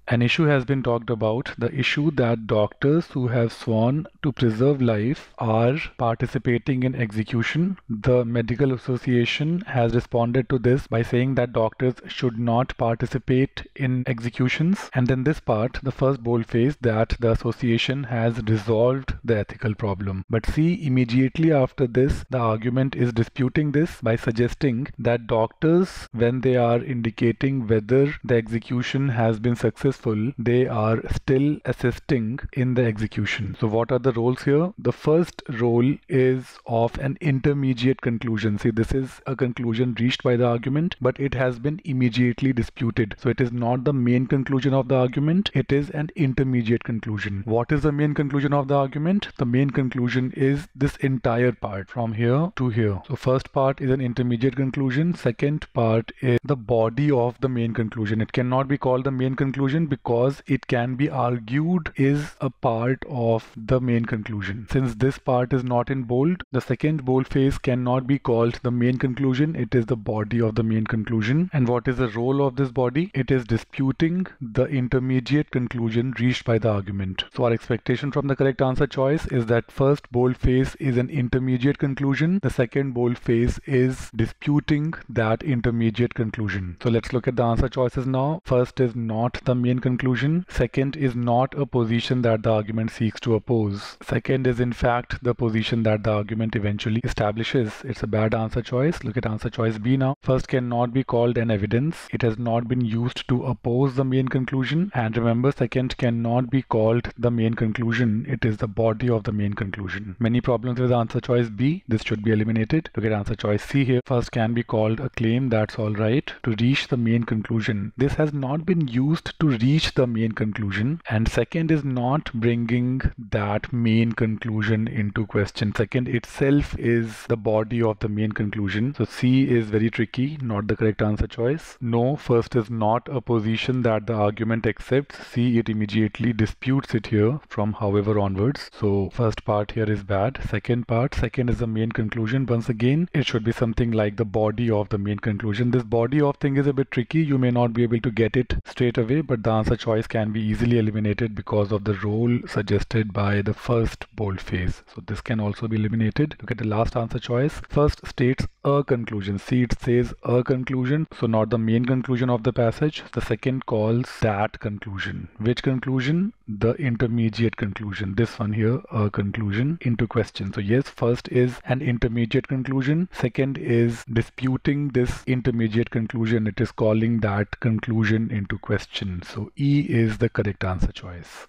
An issue has been talked about, the issue that doctors who have sworn to preserve life are participating in execution. The Medical Association has responded to this by saying that doctors should not participate in executions. And then this part, the first boldface, that the association has resolved the ethical problem. But see, immediately after this, the argument is disputing this by suggesting that doctors, when they are indicating whether the execution has been successful, they are still assisting in the execution. So what are the roles here? The first role is of an intermediate conclusion. See, this is a conclusion reached by the argument, but it has been immediately disputed. So it is not the main conclusion of the argument, it is an intermediate conclusion. What is the main conclusion of the argument? The main conclusion is this entire part from here to here. So first part is an intermediate conclusion, second part is the body of the main conclusion. It cannot be called the main conclusion because it can be argued is a part of the main conclusion. Since this part is not in bold, the second boldface cannot be called the main conclusion. It is the body of the main conclusion. And what is the role of this body? It is disputing the intermediate conclusion reached by the argument. So our expectation from the correct answer choice is that first boldface is an intermediate conclusion. The second boldface is disputing that intermediate conclusion. So let's look at the answer choices now. First is not the main conclusion. Second is not a position that the argument seeks to oppose. Second is in fact the position that the argument eventually establishes. It's a bad answer choice. Look at answer choice B now. First cannot be called an evidence. It has not been used to oppose the main conclusion. And remember, second cannot be called the main conclusion. It is the body of the main conclusion. Many problems with answer choice B. This should be eliminated. Look at answer choice C here. First can be called a claim. That's all right. To reach the main conclusion. This has not been used to reach the main conclusion. And second is not bringing that main conclusion into question. Second itself is the body of the main conclusion. So C is very tricky, not the correct answer choice. No, first is not a position that the argument accepts. C, it immediately disputes it here from however onwards. So first part here is bad. Second part, second is the main conclusion. Once again, it should be something like the body of the main conclusion. This body of thing is a bit tricky. You may not be able to get it straight away, but the answer choice can be easily eliminated because of the role suggested by the first boldface. So this can also be eliminated. Look at the last answer choice. First states a conclusion. See, it says a conclusion, so not the main conclusion of the passage. The second calls that conclusion. Which conclusion? The intermediate conclusion. This one here, a conclusion, into question. So yes, first is an intermediate conclusion. Second is disputing this intermediate conclusion. It is calling that conclusion into question. So E is the correct answer choice.